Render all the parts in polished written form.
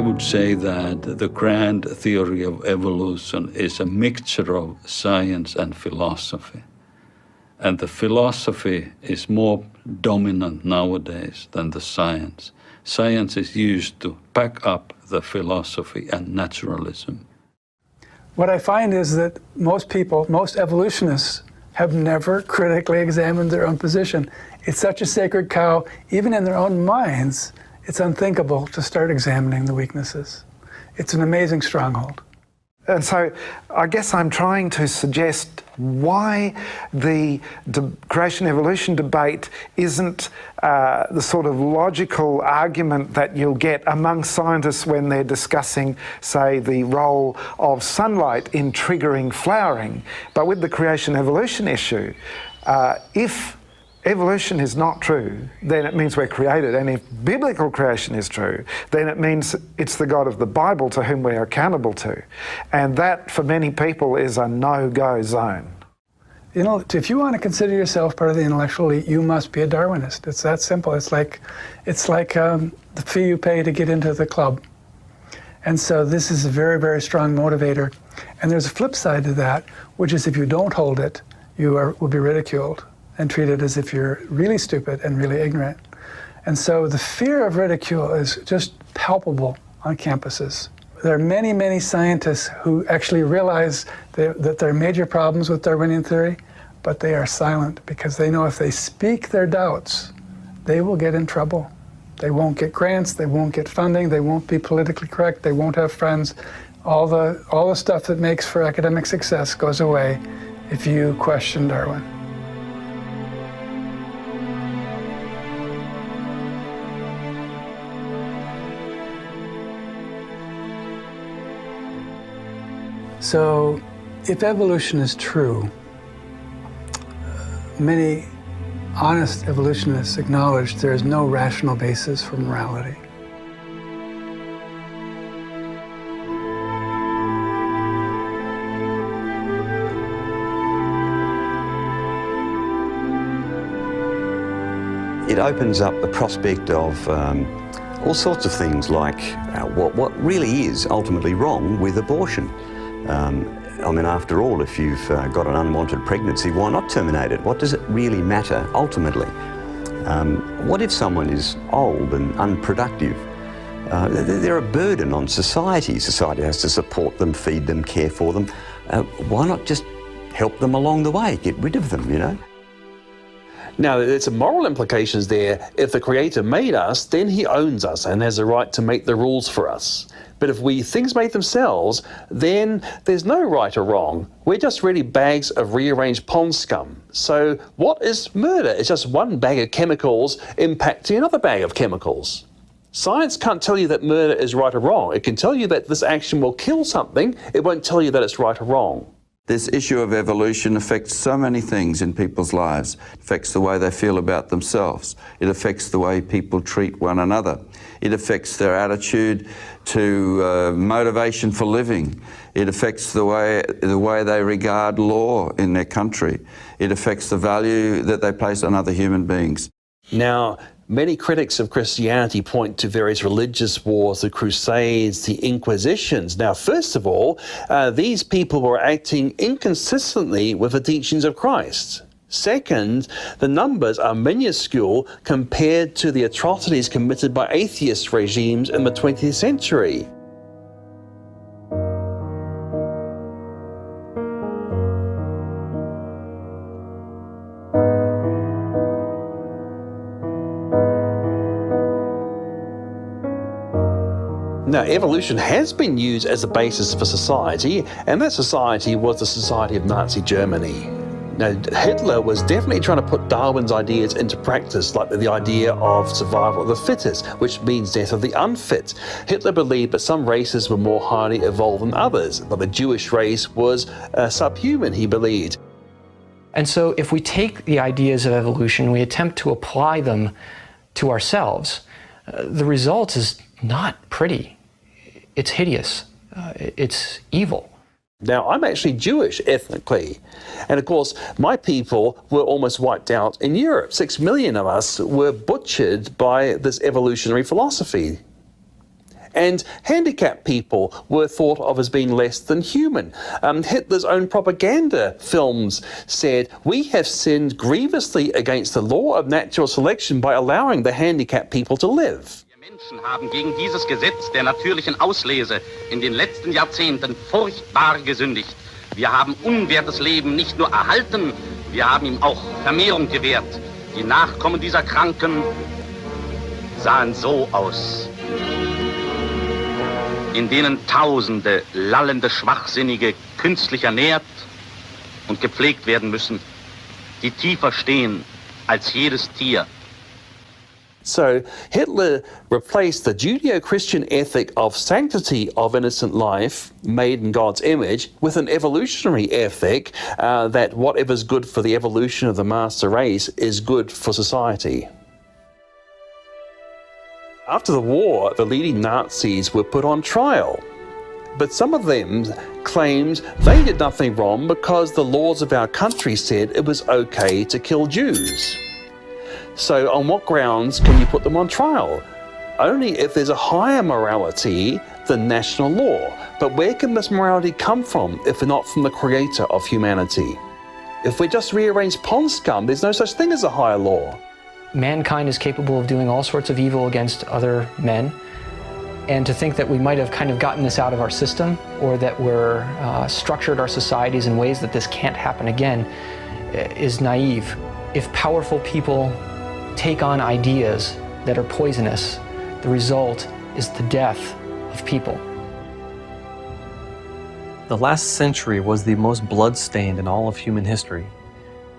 would say that the grand theory of evolution is a mixture of science and philosophy. And the philosophy is more dominant nowadays than the science. Science is used to back up the philosophy and naturalism. What I find is that most people, most evolutionists, have never critically examined their own position. It's such a sacred cow, even in their own minds, it's unthinkable to start examining the weaknesses. It's an amazing stronghold. And so I guess I'm trying to suggest why the creation-evolution debate isn't the sort of logical argument that you'll get among scientists when they're discussing, say, the role of sunlight in triggering flowering. But with the creation-evolution issue, if evolution is not true, then it means we're created. And if biblical creation is true, then it means it's the God of the Bible to whom we're accountable to. And that, for many people, is a no-go zone. You know, if you want to consider yourself part of the intellectual elite, you must be a Darwinist. It's that simple. It's like the fee you pay to get into the club. And so this is a very, very strong motivator. And there's a flip side to that, which is if you don't hold it, you will be ridiculed and treated as if you're really stupid and really ignorant. And so the fear of ridicule is just palpable on campuses. There are many, many scientists who actually realize that there are major problems with Darwinian theory, but they are silent because they know if they speak their doubts, they will get in trouble. They won't get grants, they won't get funding, they won't be politically correct, they won't have friends. All the stuff that makes for academic success goes away if you question Darwin. So, if evolution is true, many honest evolutionists acknowledge there is no rational basis for morality. It opens up the prospect of all sorts of things like what really is ultimately wrong with abortion. I mean, after all, if you've got an unwanted pregnancy, why not terminate it? What does it really matter ultimately? What if someone is old and unproductive? They're a burden on society. Society has to support them, feed them, care for them. Why not just help them along the way, get rid of them, you know? Now, there's some moral implications there. If the Creator made us, then He owns us and has a right to make the rules for us. But if things make themselves, then there's no right or wrong. We're just really bags of rearranged pond scum. So what is murder? It's just one bag of chemicals impacting another bag of chemicals. Science can't tell you that murder is right or wrong. It can tell you that this action will kill something. It won't tell you that it's right or wrong. This issue of evolution affects so many things in people's lives. It affects the way they feel about themselves. It affects the way people treat one another. It affects their attitude to motivation for living. It affects the way they regard law in their country. It affects the value that they place on other human beings. Now, many critics of Christianity point to various religious wars, the Crusades, the Inquisitions. Now, first of all, these people were acting inconsistently with the teachings of Christ. Second, the numbers are minuscule compared to the atrocities committed by atheist regimes in the 20th century. Now, evolution has been used as a basis for society, and that society was the society of Nazi Germany. Now, Hitler was definitely trying to put Darwin's ideas into practice, like the idea of survival of the fittest, which means death of the unfit. Hitler believed that some races were more highly evolved than others, but the Jewish race was subhuman, he believed. And so if we take the ideas of evolution, we attempt to apply them to ourselves, the result is not pretty. It's hideous. It's evil. Now, I'm actually Jewish ethnically, and of course, my people were almost wiped out in Europe. 6 million of us were butchered by this evolutionary philosophy. And handicapped people were thought of as being less than human. Hitler's own propaganda films said, "We have sinned grievously against the law of natural selection by allowing the handicapped people to live." Wir Menschen haben gegen dieses Gesetz der natürlichen Auslese in den letzten Jahrzehnten furchtbar gesündigt. Wir haben unwertes Leben nicht nur erhalten, wir haben ihm auch Vermehrung gewährt. Die Nachkommen dieser Kranken sahen so aus, in denen Tausende lallende Schwachsinnige künstlich ernährt und gepflegt werden müssen, die tiefer stehen als jedes Tier. So Hitler replaced the Judeo-Christian ethic of sanctity of innocent life made in God's image with an evolutionary ethic that whatever's good for the evolution of the master race is good for society. After the war, the leading Nazis were put on trial, but some of them claimed they did nothing wrong because the laws of our country said it was okay to kill Jews. So on what grounds can you put them on trial? Only if there's a higher morality than national law. But where can this morality come from if not from the creator of humanity? If we just rearrange pond scum, there's no such thing as a higher law. Mankind is capable of doing all sorts of evil against other men, and to think that we might have kind of gotten this out of our system, or that we're structured our societies in ways that this can't happen again, is naive. If powerful people take on ideas that are poisonous, the result is the death of people. The last century was the most blood-stained in all of human history.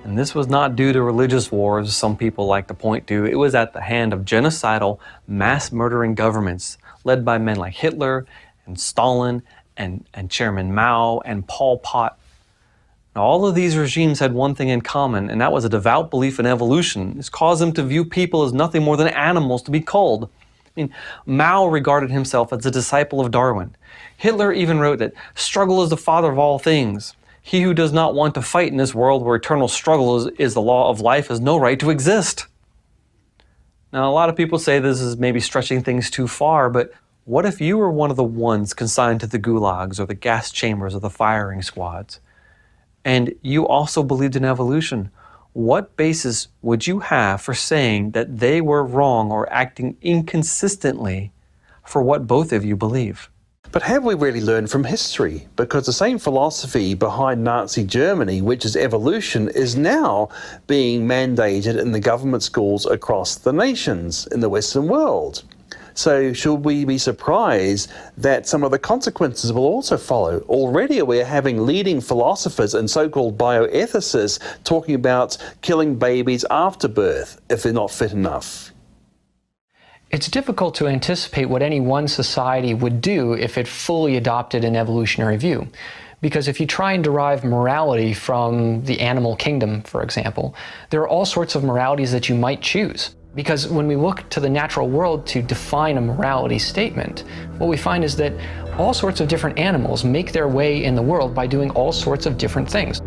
And this was not due to religious wars, some people like to point to. It was at the hand of genocidal, mass-murdering governments led by men like Hitler and Stalin and Chairman Mao and Pol Pot. Now, all of these regimes had one thing in common, and that was a devout belief in evolution. This caused them to view people as nothing more than animals to be culled. I mean, Mao regarded himself as a disciple of Darwin. Hitler even wrote that struggle is the father of all things. He who does not want to fight in this world where eternal struggle is the law of life has no right to exist. Now, a lot of people say this is maybe stretching things too far, but what if you were one of the ones consigned to the gulags or the gas chambers or the firing squads? And you also believed in evolution? What basis would you have for saying that they were wrong or acting inconsistently for what both of you believe? But have we really learned from history? Because the same philosophy behind Nazi Germany, which is evolution, is now being mandated in the government schools across the nations in the Western world. So should we be surprised that some of the consequences will also follow? Already we're having leading philosophers and so-called bioethicists talking about killing babies after birth if they're not fit enough. It's difficult to anticipate what any one society would do if it fully adopted an evolutionary view. Because if you try and derive morality from the animal kingdom, for example, there are all sorts of moralities that you might choose. Because when we look to the natural world to define a morality statement, what we find is that all sorts of different animals make their way in the world by doing all sorts of different things.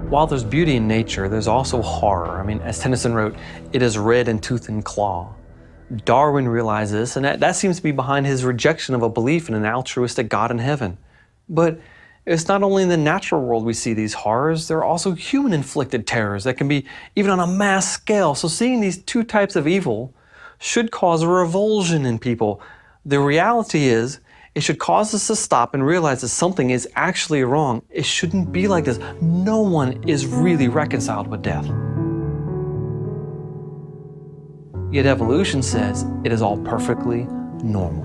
While there's beauty in nature, there's also horror. I mean, as Tennyson wrote, it is red in tooth and claw. Darwin realized this, and that seems to be behind his rejection of a belief in an altruistic God in heaven. But it's not only in the natural world we see these horrors, there are also human-inflicted terrors that can be even on a mass scale. So seeing these two types of evil should cause a revulsion in people. The reality is, it should cause us to stop and realize that something is actually wrong. It shouldn't be like this. No one is really reconciled with death. Yet evolution says it is all perfectly normal.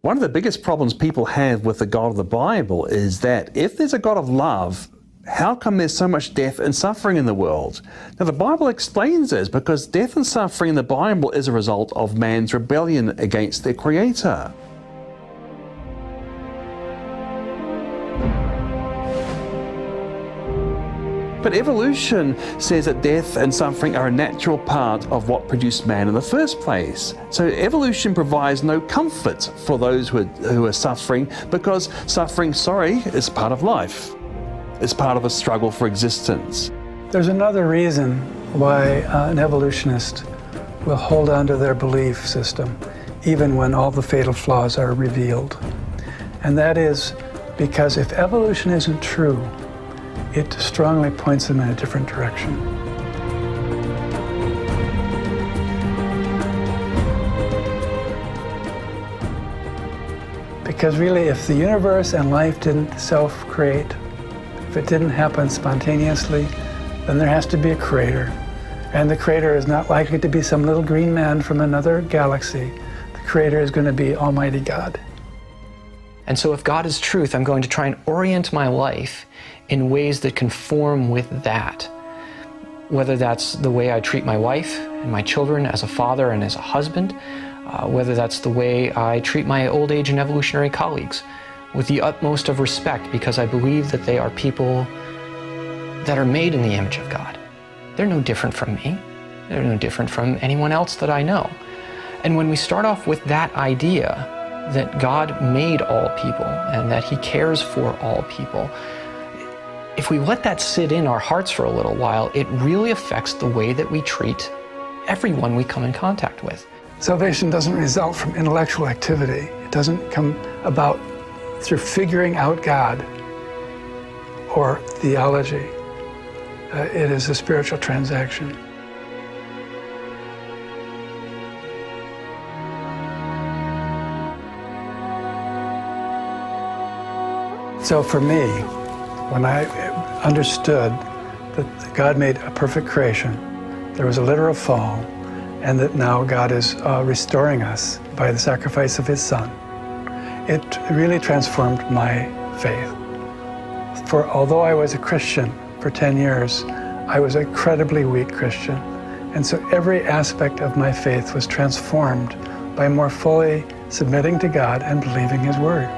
One of the biggest problems people have with the God of the Bible is that if there's a God of love, how come there's so much death and suffering in the world? Now, the Bible explains this because death and suffering in the Bible is a result of man's rebellion against their Creator. But evolution says that death and suffering are a natural part of what produced man in the first place. So evolution provides no comfort for those who are suffering, because suffering, is part of life. It's part of a struggle for existence. There's another reason why an evolutionist will hold on to their belief system, even when all the fatal flaws are revealed. And that is because if evolution isn't true, it strongly points them in a different direction. Because really, if the universe and life didn't self-create, if it didn't happen spontaneously, then there has to be a creator. And the creator is not likely to be some little green man from another galaxy. The creator is going to be Almighty God. And so if God is truth, I'm going to try and orient my life in ways that conform with that. Whether that's the way I treat my wife and my children as a father and as a husband, whether that's the way I treat my old age and evolutionary colleagues, with the utmost of respect, because I believe that they are people that are made in the image of God. They're no different from me. They're no different from anyone else that I know. And when we start off with that idea that God made all people and that He cares for all people, if we let that sit in our hearts for a little while, it really affects the way that we treat everyone we come in contact with. Salvation doesn't result from intellectual activity. It doesn't come about through figuring out God or theology. It is a spiritual transaction. So for me, when I understood that God made a perfect creation, there was a literal fall, and that now God is restoring us by the sacrifice of His Son, it really transformed my faith. For although I was a Christian for 10 years, I was an incredibly weak Christian. And so every aspect of my faith was transformed by more fully submitting to God and believing His Word.